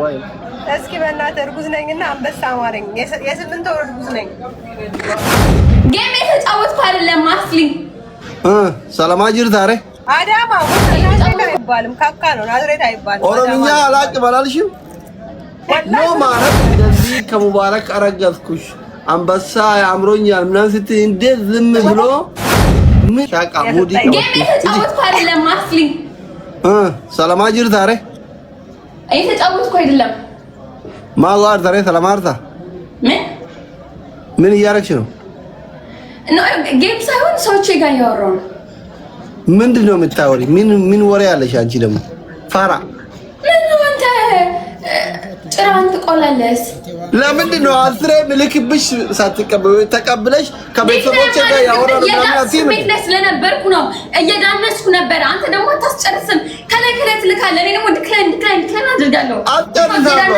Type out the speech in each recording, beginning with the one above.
ወይ እስኪ በእናትህ እርጉዝ ነኝና አንበሳ አማረኝ። የ8 ወር እርጉዝ ነኝ። ጌም የተጫወትኩ አይደለም ማስሊ ሰላም አጅር ታሬ አዳማ ናዝሬት አይባልም፣ ካካ ነው ናዝሬት አይባልም። ኦሮምኛ አላቅም አላልሽም? ነው ማለት እንደዚህ ከሙባረክ አረገዝኩሽ አንበሳ ያምሮኛል ምናምን ስትይ እንዴት ዝም ብሎ ምን ሻቃ ሙዲ ጌም የተጫወትኩ አይደለም ማስሊ ሰላም አጅር ታሬ የተጫወትኩ አይደለም ማዋር ታሬ ሰላም አርታ ምን እያረግሽ ነው? ጌም ሳይሆን ሰዎች ጋር እያወራሁ ነው። ምንድነው የምታወሪ? ምን ወሬ ያለሽ አንቺ ደግሞ ፋራ ምን አንተ ጭራን ትቆላለስ? ለምንድን ነው አስሬ ምልክብሽ ተቀብለሽ ከቤተሰቦቼ ጋር ያወራሉ ማለት ነው? ቤት ላይ ስለነበርኩ ነው እየዳነስኩ ነበር። አንተ ደግሞ አታስጨርስም። ከላይ ትልካለህ፣ እኔ ደግሞ ድክላይን አድርጋለሁ። አጨርሳለሁ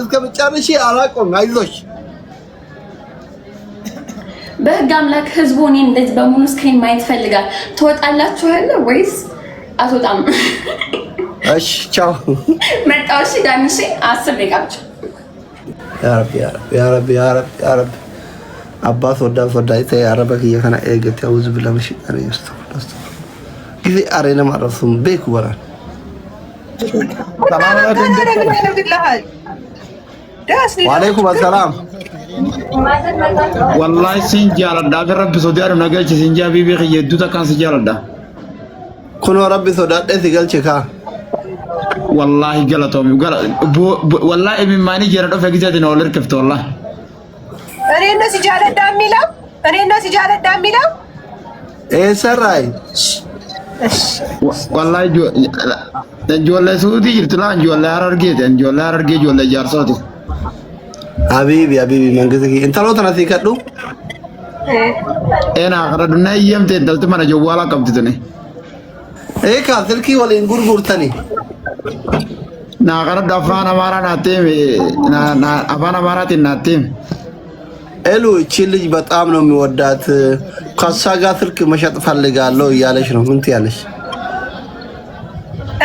እስከ መጨረሻ አላቆም። አይዞሽ በህግ አምላክ ህዝቡ እኔ እንደዚህ በሙሉ ስክሪን ማየት ፈልጋል። ትወጣላችሁ አይደል ወይስ አትወጣም? እሺ ቻው መጣው። እሺ ዳንሽ 10 ደቂቃ ብቻ። ያ ረቢ አባስ ወዳይተ ያረበክ የከና እገት ያውዝ ብለምሽ አረ ይስተፈለስ ጊዜ አሬና ማረሱም ቤኩ ወራን ሰላም አለይኩም ሰላም والله سنجال دا رب سودار نغلچ سنجا بيبي خيدو تا كان سنجال دا كونو رب سودار دي سيغلچ كا والله غلطوم والله ابي ماني جرا دو فغيزات نو لر كفت والله እኔና ሲጃለ ዳሚላ ሰራይ والله جوله سودي جرتلا جوله اررگي جوله جارسوتي حبيبي منجزك انت لو تنسي كدو انا خردنا يمت دلت من جوالا قبضتني ايه كاسلكي ولا غرغرتني نا خرد افانا مارا ناتيم نا افانا مارات ناتيم الو እቺ ልጅ በጣም ነው የሚወዳት ከሷ ጋር ስልክ መሸጥ ፈልጋለሁ እያለሽ ነው ምን ትያለሽ?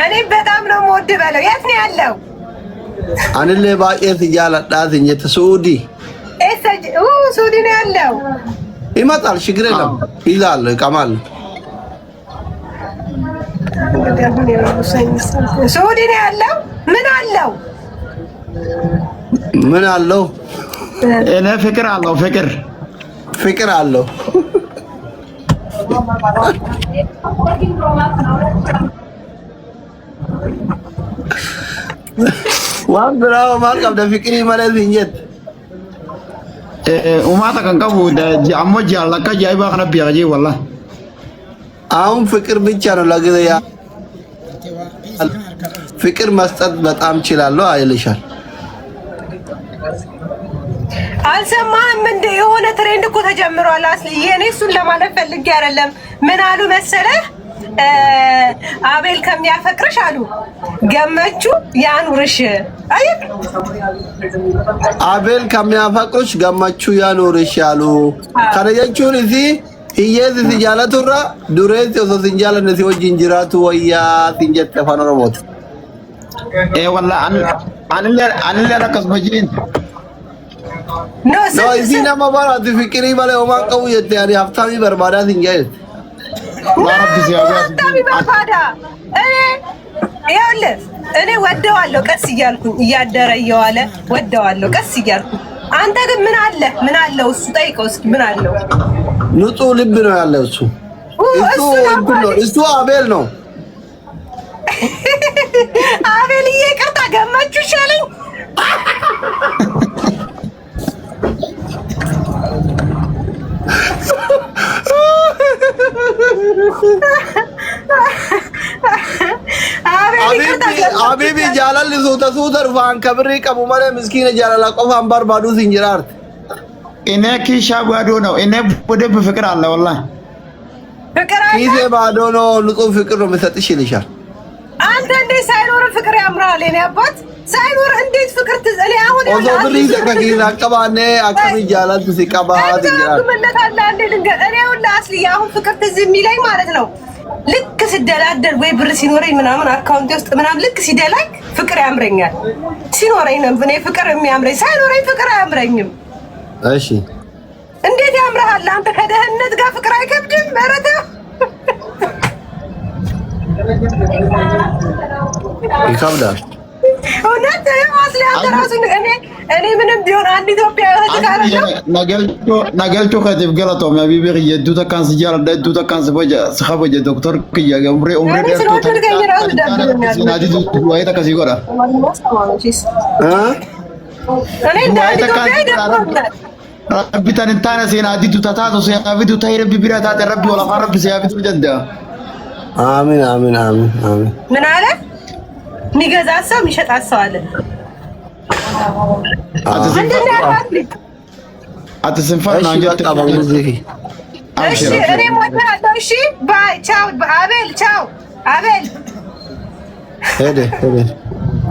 እኔ በጣም ነው የምወድ በለው። የት ነው ያለው? አንለ ባቄት እያለዳት እንጂ ተሱዲ ሱዲ ነው ያለው። ይመጣል ችግር የለም ይላል ከማል ሱዲ ነው ያለው። ምን አለው? እኔ ፍቅር አለው وان براو ما قبل فكري مالذ نيت وما تكنكبو جامو جالك جايبا خنا بيجي والله አሁን ፍቅር ብቻ ነው ለጊዜው ያ ፍቅር መስጠት በጣም ይችላልው አይልሻል። አልሰማህም እንደ የሆነ ትሬንድ እኮ ተጀምሯል። አስሊ የኔ እሱን ለማለት ፈልጌ አይደለም። ምን አሉ መሰለህ? አቤል ከሚያፈቅርሽ አሉ ገመቹ ያኑርሽ። አይ አቤል ከሚያፈቅርሽ ገመቹ ያኑርሽ አሉ። ከረጀቹን እዚ ይየዝ ሲጃለቱራ ዱሬት ኦሶ ሲጃለ ነሲ ወጅንጅራቱ ወያ ሲንጀት ፈኖሮሞት والله አን ለራከስ በጂን ኖ እዚና ማባራት ፍቅሪ ባለ ወማን ቀው የት ሀብታሚ በርባዳት እንጃይት ማረብ ሲያጋስ ባዳ እኔ ወደዋለሁ ቀስ እያልኩኝ እያደረ እየዋለ ወደዋለሁ ቀስ እያልኩኝ። አንተ ግን ምን አለው እሱ ጠይቀው እስኪ ምን አለው? ንጹህ ልብ ነው ያለው እሱ እሱ አቤል ነው። አቤል ይቅርታ ገመቹ ይሻለኝ። አቤቢ ጃላል ሱተር ፋን ከብሪ ቀቡ ማለ ምስኪን ጃላላ ቆፋን ባርባዱ ሲንጅራርት እኔ ኪሻ ባዶ ነው። እኔ ወደ ፍቅር አለ والله ፍቅር አለ ኪሴ ባዶ ነው። ንጹህ ፍቅር ነው መሰጥሽ ይልሻል። አንተ እንዴ ሳይኖር ፍቅር ያምራል። እኔ አባት ሳይኖር እንዴት ፍቅር ትዘለ አሁን ኦዞ ብሪ ተከኪና አቀባኔ አቀብ ጃላል ሲቀባ ሲንጅራርት መለታላ እንዴ ልንገር እኔ ሁላ አስሊ አሁን ፍቅር ትዝ የሚለኝ ማለት ነው ልክ ሲደላደል ወይ ብር ሲኖረኝ ምናምን አካውንቴ ውስጥ ምናምን ልክ ሲደላኝ ፍቅር ያምረኛል። ሲኖረኝ ነው እኔ ፍቅር የሚያምረኝ፣ ሳይኖረኝ ፍቅር አያምረኝም። እሺ እንዴት ያምርሃል አንተ? ከደህንነት ጋር ፍቅር አይከብድም? ኧረ ተው ይከብዳል። እውነት ማስሊያት ራሱ እኔ ምንም ቢሆን አንድ ኢትዮጵያ nagalcho khatib galato ma bibi yedu ta kan sijara da yedu ta kan sabaja sahabaja doktor kiya umre sinadi du ay ta kasi gora rabbi tan tana sinadi du ta to se avidu tayre bibira ta rabbi wala rabbi se avidu janda አሚን አሚን አሚን አሚን። ምን አለ የሚገዛ ሰው የሚሸጥ ሰው አለ። አትስንፋና አንጀት እሺ እኔ ሞታለሁ። እሺ ባይ ቻው። አቤል ቻው። አቤል ሄደ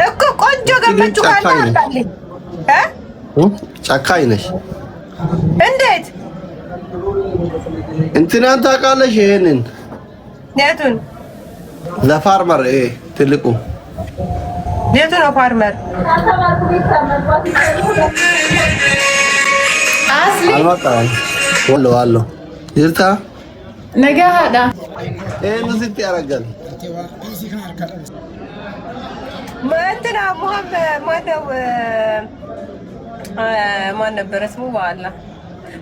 እኮ ቆንጆ ገመቹ ካለ አምጣልኝ። ጨካኝ ነሽ። እንዴት እንትናን ታውቃለሽ? ይሄንን የቱን? ለፋርመር ትልቁ የቱ ነው ፋርመር? አስሊ አልመጣም። ወሎ ይርታ ነገ ሀዳ ምስት ያደርጋል። እንትና ማነው ማን ነበረ ስሙ? በኋላ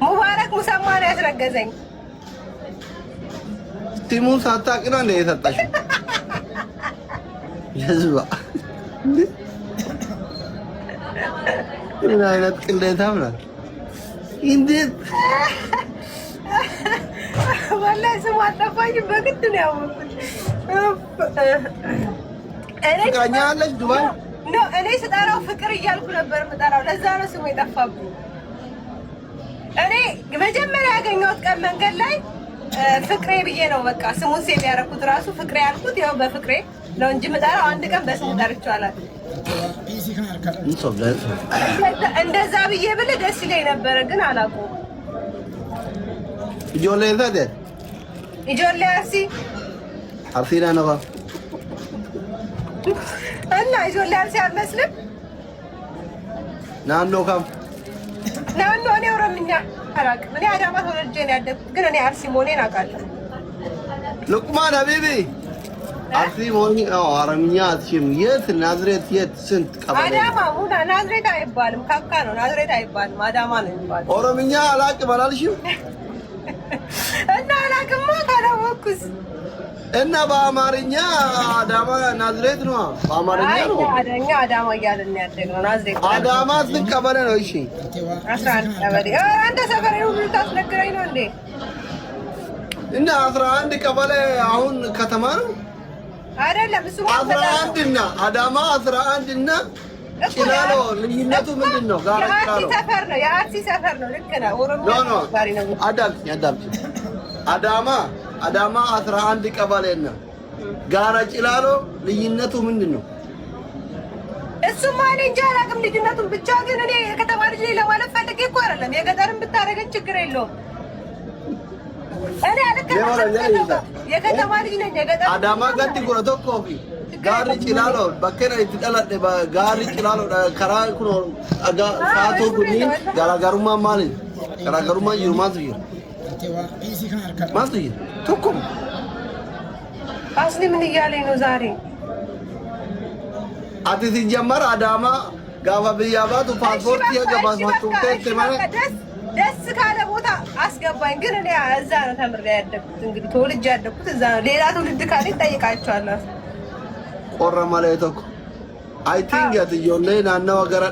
ሙባረክ ሙሰማ ነው ያስረገዘኝ። ስሙን ሳታውቂ ነው እንደ የሰጠሽው? የዝባ ምን አይነት ቅሌታም ናት! እንዴት ወላሂ ስሙ አልጠፋኝም። በግድ ነው ያወቅሁት። ፍቅረኛ አለች ዱባይ? እኔ ስጠራው ፍቅር እያልኩ ነበር የምጠራው። ለዛ ነው ስሙ የጠፋብኝ። እኔ መጀመሪያ ያገኘሁት ቀን መንገድ ላይ ፍቅሬ ብዬ ነው በቃ ስሙን ሴቭ ያደረኩት። ራሱ ፍቅሬ ያልኩት ያው በፍቅሬ ነው እንጂ የምጠራው አንድ ቀን በስሙ ጠርቼው አላውቅም። እንደዛ ብዬ ብል ደስ ይለኝ ነበረ፣ ግን አላውቀውም። ኢጆሌ አርሲና ነው እና ኢጆሌ አርሲ አልመስልም። ናኖ እኔ ኦሮምኛ አላውቅም። እኔ አዳማ ተወልጄ ነው ያደግኩት፣ ግን እኔ አርሲ መሆኔን አውቃለሁ። ሉቅማን ሀቢቢ አርሲ መሆኔ ኦሮምኛ አትችይም። የት ናዝሬት? የት? ስንት ቀበሌ? አዳማ ሙና ናዝሬት አይባልም። ካካ ነው ናዝሬት አይባልም። አዳማ ነው የሚባለው። ኦሮምኛ አላውቅም አላልሽም? እና አላውቅማ ካላወቅኩስ እና በአማርኛ አዳማ ናዝሬት ነው። በአማርኛ ነው አዳኛ አዳማ እያልን ያደግነው ናዝሬት። አዳማ ስንት ቀበሌ ነው? እሺ 11 ቀበሌ። አንተ ሰፈር ነው ልታስነግረኝ ነው እንዴ? እና 11 ቀበሌ አሁን ከተማ ነው አይደለም? እሱ 11 እና አዳማ 11 እና ጭላሎ ልዩነቱ ምንድን ነው? ጋራ ጭላሎ ሰፈር ነው። የአርሲ ሰፈር ነው። ልክ ነው። ኦሮሞ ጋሪ ነው። አዳምጪ አዳማ 11 ቀበሌ እና ጋራ ጭላሎ ልዩነቱ ምንድን ነው? እሱማ እኔ እንጃ አላውቅም ልዩነቱን። ብቻ ግን እኔ የከተማ ልጅ ነኝ ለማለት ፈልጌ እኮ አይደለም። የገጠርም ብታደርገኝ ችግር የለውም። እኔ የከተማ ልጅ ነኝ። የገጠር አዳማ ገንዲ ጉረቶ ኮፊ ጋሪ ጭላሎ በከና ይተላደ ጋሪ ጭላሎ ከራ ኩኖ አጋ ሳቶ ጉኒ ጋራጋሩማ ማለት ጋራጋሩማ ይሩማት ይሩ ማስይ ተኩም አስሊ ምን እያለኝ ነው ዛሬ? አዲስ ጀመር አዳማ ጋባ በያባቱ ፓስፖርት የገባስማቱ ተማረ ደስ ካለ ቦታ አስገባኝ። ግን እኔ እዛ ነው ተምሬ ያደግኩት። እንግዲህ ተወልጄ ያደግኩት እዛ ነው። ሌላ ትውልድ ካለ ይጠይቃቸዋለሁ። ቆረ ማለት እኮ አይ ቲንክ ያት ይሆነ ናና ወገራ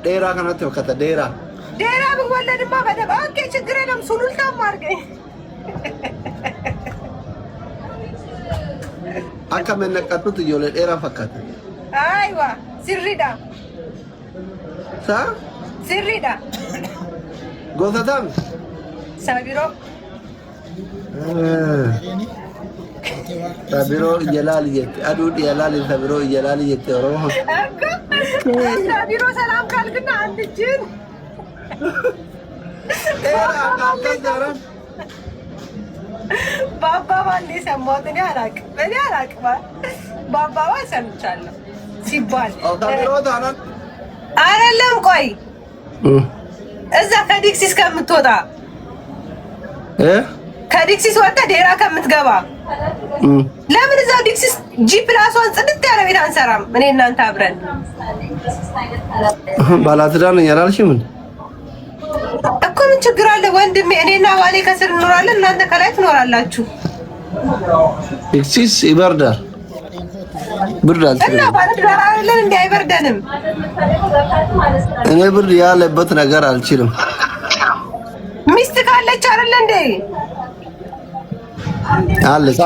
ዴራ ከናት ወከተ ዴራ ብወለድማ በደብ ኦኬ ችግር የለም። ሱሉልታም አድርገኝ አከመነቀቱት ይሆነ ዴራ ፈካተ አይዋ ሲሪዳ ጎተታም ሳቢሮ ይላል አዱድ ይላል ሳቢሮ ይላል የቴሮ ሳቢሮ ሰላም ካልክና አንድ ጅን በአባባል ነው የሰማሁት። እኔ አላቅም። በአባባል ሰምቻለሁ ሲባል አይደለም። ቆይ እዛ ከዲክሲስ ከምትወጣ ከዲክሲስ ወጣ ዴራ ከምትገባ ለምን እዛው ዲክሲስ ጂ+1 ጽድት ያለ ቤት አንሰራም? እኔ እናንተ አብረን ባላትዳር ነኝ አላልሽም እኮ። ምን ችግር አለ ወንድሜ? እኔና ባሌ ከስር እንኖራለን፣ እናንተ ከላይ ትኖራላችሁ። ዲክሲስ ይበርዳል። ብርዳል እና ባለትዳር አይደለን እንዴ? አይበርደንም። እኔ ብርድ ያለበት ነገር አልችልም። ሚስት ካለች አይደል እንዴ? አለች።